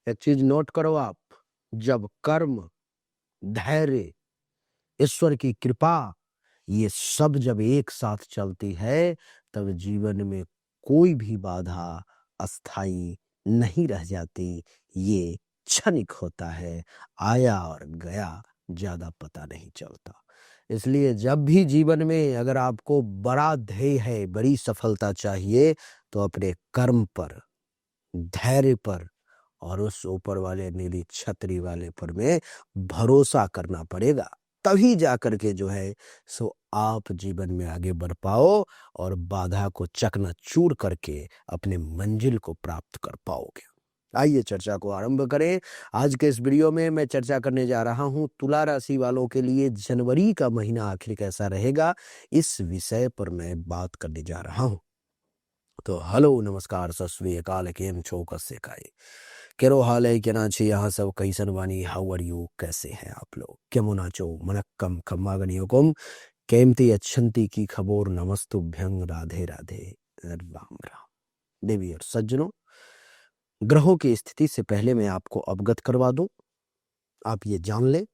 एक चीज नोट करो आप, जब कर्म, धैर्य, ईश्वर की कृपा, ये सब जब एक साथ चलती है, तब जीवन में कोई भी बाधा अस्थाई नहीं रह जाती। ये क्षणिक होता है, आया और गया, ज्यादा पता नहीं चलता। इसलिए जब भी जीवन में अगर आपको बड़ा ध्येय है, बड़ी सफलता चाहिए, तो अपने कर्म पर, धैर्य पर और उस ऊपर वाले नीली छतरी वाले पर में भरोसा करना पड़ेगा। तभी जाकर के जो है सो आप जीवन में आगे बढ़ पाओ और बाधा को चकनाचूर करके अपने मंजिल को प्राप्त कर पाओगे। आइए चर्चा को आरंभ करें। आज के इस वीडियो में मैं चर्चा करने जा रहा हूं तुला राशि वालों के लिए जनवरी का महीना आखिर कैसा रहेगा, इस विषय पर मैं बात करने जा रहा हूं। तो हेलो नमस्कार सत श्री अकाल, केम छो कसे काए केरो हाल है केना छे यहाँ सब कैसन वानी, हाउ आर यू, कैसे हैं आप लोग, केमो नाचो मनक्कम खम्मागनियोकुम केमती अच्छंती की खबोर नमस्तुभ्यं, राधे राधे, राम राम। देवी और सज्जनों, ग्रहों की स्थिति से पहले मैं आपको अवगत करवा दूं, आप ये जान ले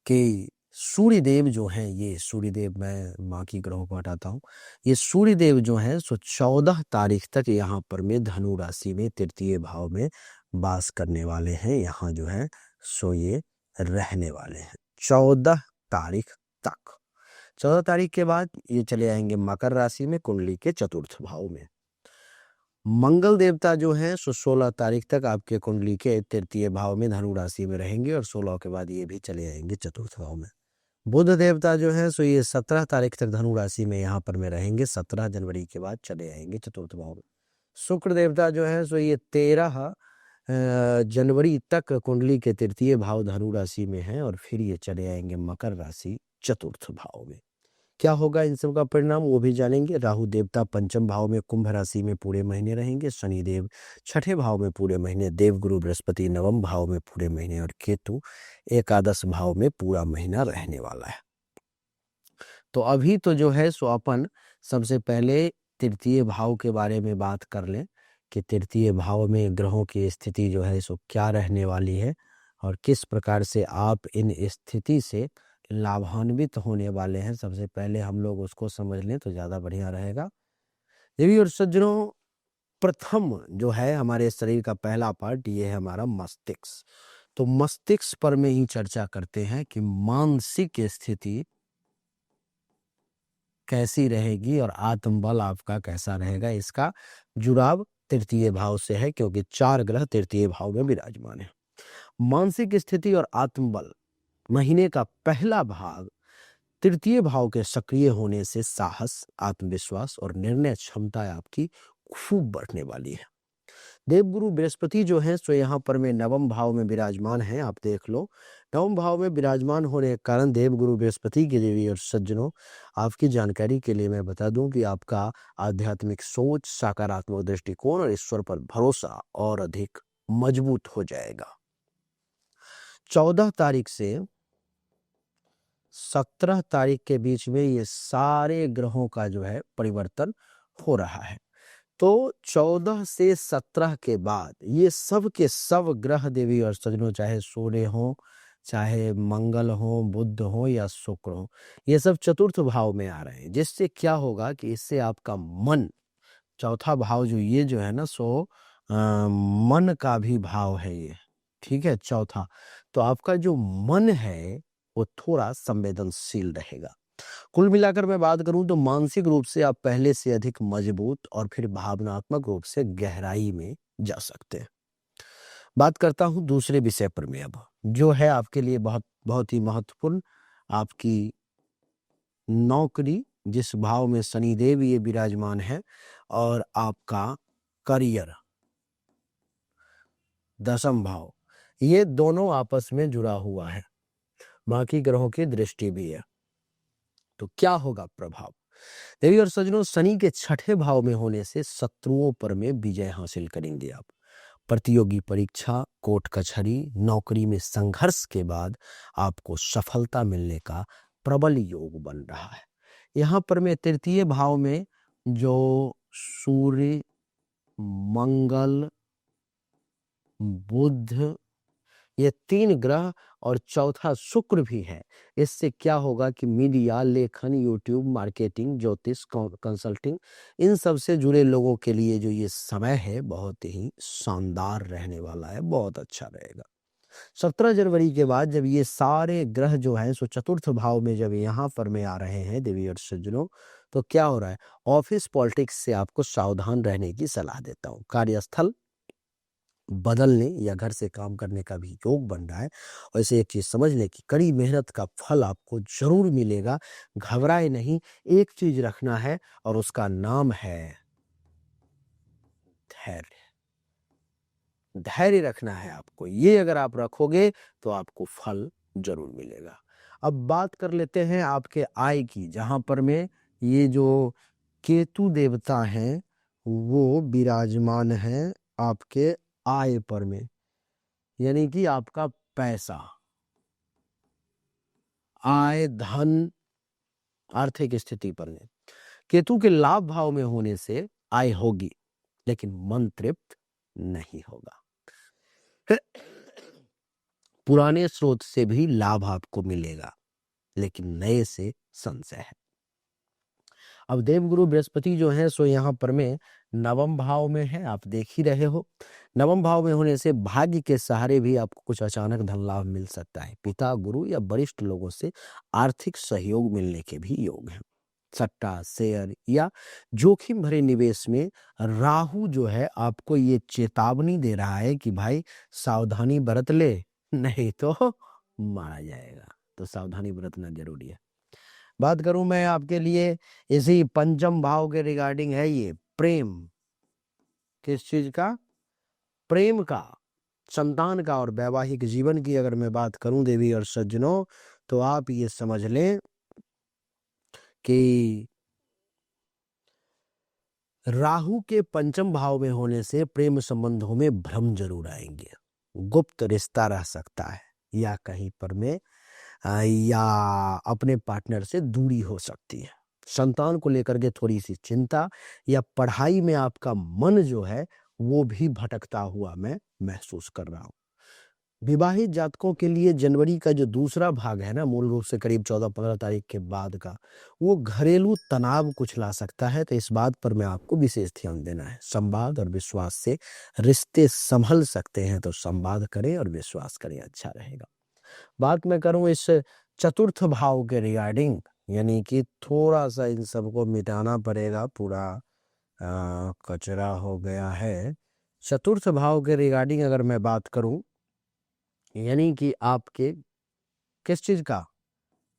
कि सूर्य देव जो हैं, ये सूर्य देव, मैं बाकी ग्रहों को हटाता हूँ, ये सूर्य देव जो हैं सो 14 तारीख तक यहाँ पर में धनु राशि में तृतीय भाव में वास करने वाले हैं। यहाँ जो है सो ये रहने वाले हैं 14 तारीख तक। 14 तारीख के बाद ये चले आएंगे मकर राशि में, कुंडली के चतुर्थ भाव में। मंगल देवता जो हैं सो 16 तारीख तक आपके कुंडली के तृतीय भाव में धनु राशि में रहेंगे और 16 के बाद ये भी चले आएंगे चतुर्थ भाव में। बुध देवता जो है सो ये 17 तारीख तक धनु राशि में यहाँ पर में रहेंगे, 17 जनवरी के बाद चले आएंगे चतुर्थ भाव में। शुक्र देवता जो है सो ये 13 जनवरी तक कुंडली के तृतीय भाव धनु राशि में है और फिर ये चले आएंगे मकर राशि चतुर्थ भाव में। क्या होगा इन सब का परिणाम वो भी जानेंगे। राहु देवता पंचम भाव में कुंभ राशि में पूरे महीने रहेंगे, शनि देव छठे भाव में पूरे महीने, देवगुरु बृहस्पति नवम भाव में पूरे महीने और केतु एकादश भाव में पूरा महीना रहने वाला है। तो अभी तो जो है सो अपन सबसे पहले तृतीय भाव के बारे में बात कर लें कि तृतीय भाव में ग्रहों की स्थिति जो है सो क्या रहने वाली है और किस प्रकार से आप इन स्थिति से लाभान्वित होने वाले हैं। सबसे पहले हम लोग उसको समझ लें तो ज़्यादा बढ़िया रहेगा। देवी और सज्जनों, प्रथम जो है हमारे शरीर का पहला पार्ट ये है हमारा मस्तिष्क। तो मस्तिष्क पर में ही चर्चा करते हैं कि मानसिक स्थिति कैसी रहेगी और आत्मबल आपका कैसा रहेगा। इसका जुड़ाव तृतीय भाव से है क्योंकि 4 ग्रह तृतीय भाव में विराजमान है। मानसिक स्थिति और आत्मबल, महीने का पहला भाग तृतीय भाव के सक्रिय होने से साहस, आत्मविश्वास और निर्णय क्षमता आपकी खूब बढ़ने वाली है। देवगुरु बृहस्पति जो है सो यहाँ पर में नवम भाव में विराजमान है। आप देख लो, नवम भाव में विराजमान होने के कारण देवगुरु बृहस्पति के देवी और सज्जनों, आपकी जानकारी के लिए मैं बता दूं कि आपका आध्यात्मिक सोच, सकारात्मक दृष्टिकोण और ईश्वर पर भरोसा और अधिक मजबूत हो जाएगा। 14 तारीख से 17 तारीख के बीच में ये सारे ग्रहों का जो है परिवर्तन हो रहा है। तो 14 से 17 के बाद ये सब के सब ग्रह देवी और सज्जनों, चाहे सूर्य हो, चाहे मंगल हो, बुध हो या शुक्र हो, ये सब चतुर्थ भाव में आ रहे हैं। जिससे क्या होगा कि इससे आपका मन, चौथा भाव जो ये जो है ना सो मन का भी भाव है ये, ठीक है, चौथा। तो आपका जो मन है वो थोड़ा संवेदनशील रहेगा। कुल मिलाकर मैं बात करूं तो मानसिक रूप से आप पहले से अधिक मजबूत और फिर भावनात्मक रूप से गहराई में जा सकते हैं। बात करता हूं दूसरे विषय पर में अब, जो है आपके लिए बहुत बहुत ही महत्वपूर्ण, आपकी नौकरी, जिस भाव में शनिदेव ये विराजमान है, और आपका करियर, दसम भाव, ये दोनों आपस में जुड़ा हुआ है। बाकी ग्रहों की दृष्टि भी है। तो क्या होगा प्रभाव? देवी और सज्जनों, शनि के छठे भाव में होने से शत्रुओं पर में विजय हासिल करेंगे आप। प्रतियोगी परीक्षा, कोर्ट कचहरी, नौकरी में संघर्ष के बाद आपको सफलता मिलने का प्रबल योग बन रहा है। यहाँ पर में तृतीय भाव में जो सूर्य, मंगल बुध, ये 3 ग्रह और चौथा शुक्र भी है। इससे क्या होगा कि मीडिया, लेखन, यूट्यूब, मार्केटिंग, ज्योतिष, कंसल्टिंग, इन सब से जुड़े लोगों के लिए जो ये समय है बहुत ही शानदार रहने वाला है, बहुत अच्छा रहेगा। 17 जनवरी के बाद जब ये सारे ग्रह जो हैं सो चतुर्थ भाव में जब यहाँ पर में आ रहे हैं देवी और सज्जनों, तो क्या हो रहा है, ऑफिस पॉलिटिक्स से आपको सावधान रहने की सलाह देता हूँ। कार्यस्थल बदलने या घर से काम करने का भी योग बन रहा है। और इसे एक चीज समझ लें कि कड़ी मेहनत का फल आपको जरूर मिलेगा। घबराए नहीं, एक चीज रखना है और उसका नाम है धैर्य। धैर्य रखना है आपको, ये अगर आप रखोगे तो आपको फल जरूर मिलेगा। अब बात कर लेते हैं आपके आय की, जहां पर में ये जो केतु देवता हैं वो विराजमान हैं आपके आय पर में, यानी कि आपका पैसा, आय, धन, आर्थिक स्थिति पर में। केतु के लाभ भाव में होने से आय होगी, लेकिन मन तृप्त नहीं होगा। पुराने स्रोत से भी लाभ आपको मिलेगा, लेकिन नए से संशय है। अब देवगुरु बृहस्पति जो है सो यहाँ पर में नवम भाव में है, आप देख ही रहे हो। नवम भाव में होने से भाग्य के सहारे भी आपको कुछ अचानक धन लाभ मिल सकता है। पिता, गुरु या वरिष्ठ लोगों से आर्थिक सहयोग मिलने के भी योग हैं। सट्टा, शेयर या जोखिम भरे निवेश में राहु जो है आपको ये चेतावनी दे रहा है कि भाई सावधानी बरत ले, नहीं तो मारा जाएगा। तो सावधानी बरतना जरूरी है। बात करूं मैं आपके लिए इसी पंचम भाव के रिगार्डिंग है, ये प्रेम, किस चीज का, प्रेम का, संतान का और वैवाहिक जीवन की अगर मैं बात करूं देवी और सज्जनों, तो आप ये समझ लें कि राहु के पंचम भाव में होने से प्रेम संबंधों में भ्रम जरूर आएंगे। गुप्त रिश्ता रह सकता है, या कहीं पर में या अपने पार्टनर से दूरी हो सकती है। संतान को लेकर के थोड़ी सी चिंता, या पढ़ाई में आपका मन जो है वो भी भटकता हुआ मैं महसूस कर रहा हूँ। विवाहित जातकों के लिए जनवरी का जो दूसरा भाग है ना, मूल रूप से करीब 14-15 तारीख के बाद का, वो घरेलू तनाव कुछ ला सकता है। तो इस बात पर मैं आपको विशेष ध्यान देना है। संवाद और विश्वास से रिश्ते संभल सकते हैं, तो संवाद करें और विश्वास करें, अच्छा रहेगा। बात मैं करूं इस चतुर्थ भाव के रिगार्डिंग, यानी कि थोड़ा सा इन सबको मिटाना पड़ेगा, पूरा कचरा हो गया है। चतुर्थ भाव के रिगार्डिंग अगर मैं बात करूं, यानी कि आपके किस चीज का,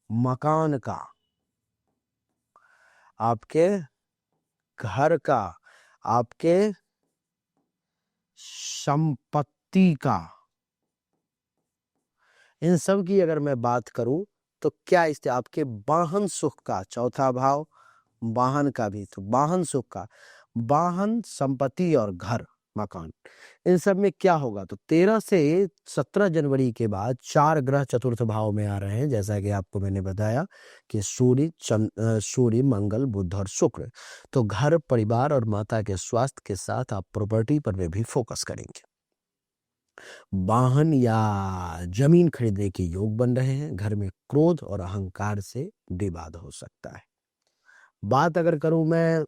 मकान का, आपके घर का, आपके संपत्ति का, इन सब की अगर मैं बात करूं तो क्या इस आपके वाहन सुख का, चौथा भाव वाहन का भी, तो वाहन सुख का, वाहन, संपत्ति और घर, मकान, इन सब में क्या होगा, तो 13 से 17 जनवरी के बाद 4 ग्रह चतुर्थ भाव में आ रहे हैं। जैसा कि आपको मैंने बताया कि सूर्य, मंगल, बुध और शुक्र। तो घर, परिवार और माता के स्वास्थ्य के साथ आप प्रॉपर्टी पर भी फोकस करेंगे। वाहन या जमीन खरीदने के योग बन रहे हैं। घर में क्रोध और अहंकार से विवाद हो सकता है। बात अगर करूं मैं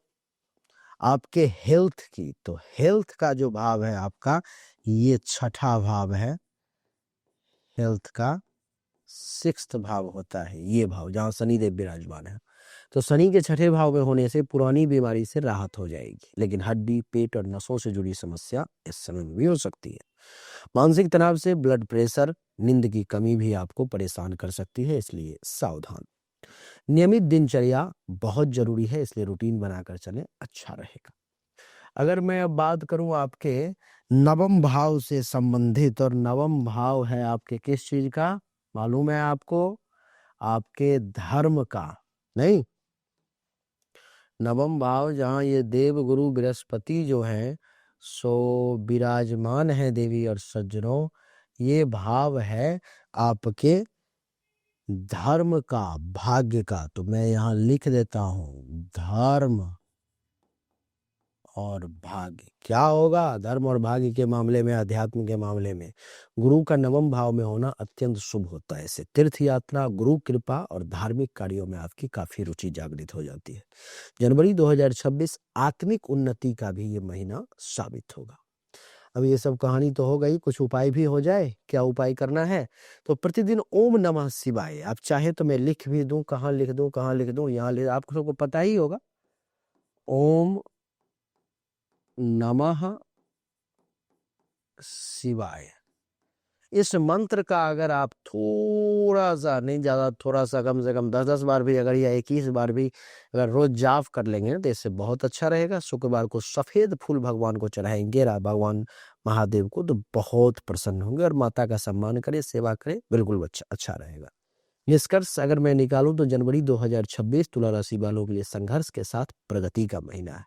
आपके हेल्थ की, तो हेल्थ का जो भाव है आपका, ये छठा भाव है। हेल्थ का 6th भाव होता है ये भाव, जहां शनिदेव विराजमान है। तो शनि के छठे भाव में होने से पुरानी बीमारी से राहत हो जाएगी, लेकिन हड्डी, पेट और नसों से जुड़ी समस्या इस समय में भी हो सकती है। मानसिक तनाव से ब्लड प्रेशर, नींद की कमी भी आपको परेशान कर सकती है, इसलिए सावधान। नियमित दिनचर्या बहुत जरूरी है, इसलिए रूटीन बनाकर चलें, अच्छा रहेगा। अगर मैं अब बात करूं आपके नवम भाव से संबंधित, और नवम भाव है आपके किस चीज का, मालूम है आपको, आपके धर्म का। नहीं, नवम भाव जहां ये देव गुरु बृहस्पति जो है सो विराजमान है देवी और सज्जनों, ये भाव है आपके धर्म का, भाग्य का। तो मैं यहां लिख देता हूं धर्म और भाग्य। क्या होगा? धर्म और भाग्य के मामले में, अध्यात्म के मामले में गुरु का नवम भाव में होना अत्यंत शुभ होता है। इससे तीर्थ यात्रा, गुरु कृपा और धार्मिक कार्यों में आपकी काफी रुचि जागृत हो जाती है। जनवरी 2026 आत्मिक उन्नति का भी ये महीना साबित होगा। अब ये सब कहानी तो हो गई, कुछ उपाय भी हो जाए। क्या उपाय करना है? तो प्रतिदिन ओम नमः शिवाय, आप चाहे तो मैं लिख भी दूं, कहाँ लिख दूं, कहाँ लिख दूं, यहाँ लिख, आप सबको पता ही होगा। ओम नमः शिवाय, इस मंत्र का अगर आप थोड़ा सा, नहीं ज्यादा, थोड़ा सा, कम से कम 10-10 बार भी अगर, या 21 बार भी अगर रोज जाप कर लेंगे तो इससे बहुत अच्छा रहेगा। शुक्रवार को सफेद फूल भगवान को चढ़ाएंगे, भगवान महादेव को, तो बहुत प्रसन्न होंगे। और माता का सम्मान करें, सेवा करें, बिल्कुल अच्छा रहेगा। निष्कर्ष अगर मैं निकालूं तो जनवरी 2026 तुला राशि वालों के लिए संघर्ष के साथ प्रगति का महीना है।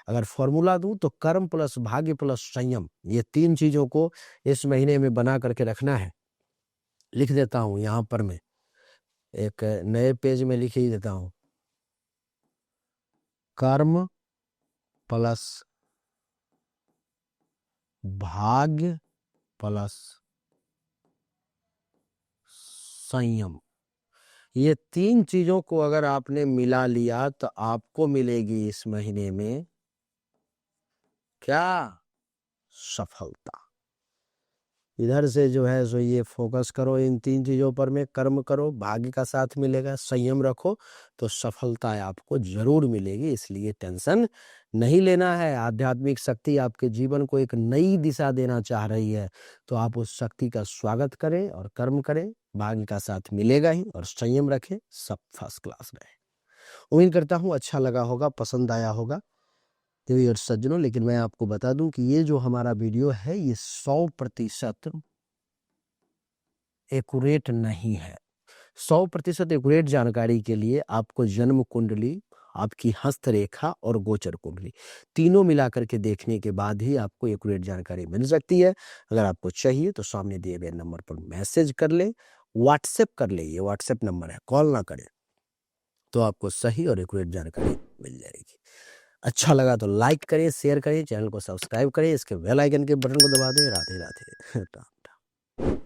अगर फॉर्मूला दूं तो कर्म प्लस भाग्य प्लस संयम, ये 3 चीजों को इस महीने में बना करके रखना है। लिख देता हूं यहां पर, मैं एक नए पेज में लिख ही देता हूं। कर्म प्लस भाग्य प्लस संयम, ये 3 चीजों को अगर आपने मिला लिया तो आपको मिलेगी इस महीने में क्या? सफलता। इधर से जो है सो ये फोकस करो इन 3 चीजों पर, में कर्म करो, भाग्य का साथ मिलेगा, संयम रखो, तो सफलता आपको जरूर मिलेगी। इसलिए टेंशन नहीं लेना है। आध्यात्मिक शक्ति आपके जीवन को एक नई दिशा देना चाह रही है, तो आप उस शक्ति का स्वागत करें और कर्म करें, भाग्य का साथ मिलेगा ही, और संयम रखें, सब फर्स्ट क्लास रहे। उम्मीद करता हूँ अच्छा लगा होगा, पसंद आया होगा देवी और सज्जनों। लेकिन मैं आपको बता दूं कि ये जो हमारा वीडियो है ये 100% एक्यूरेट नहीं है। 100% एक्यूरेट जानकारी के लिए आपको जन्म कुंडली, आपकी हस्तरेखा और गोचर कुंडली तीनों मिलाकर के देखने के बाद ही आपको एक्यूरेट जानकारी मिल सकती है। अगर आपको चाहिए तो सामने दिए गए नंबर पर मैसेज कर ले, व्हाट्सएप कर ले, ये व्हाट्सएप नंबर है, कॉल ना करें, तो आपको सही और एक्यूरेट जानकारी मिल जाएगी। अच्छा लगा तो लाइक करें, शेयर करें, चैनल को सब्सक्राइब करें, इसके बेल आइकन के बटन को दबा दें। राधे राधे।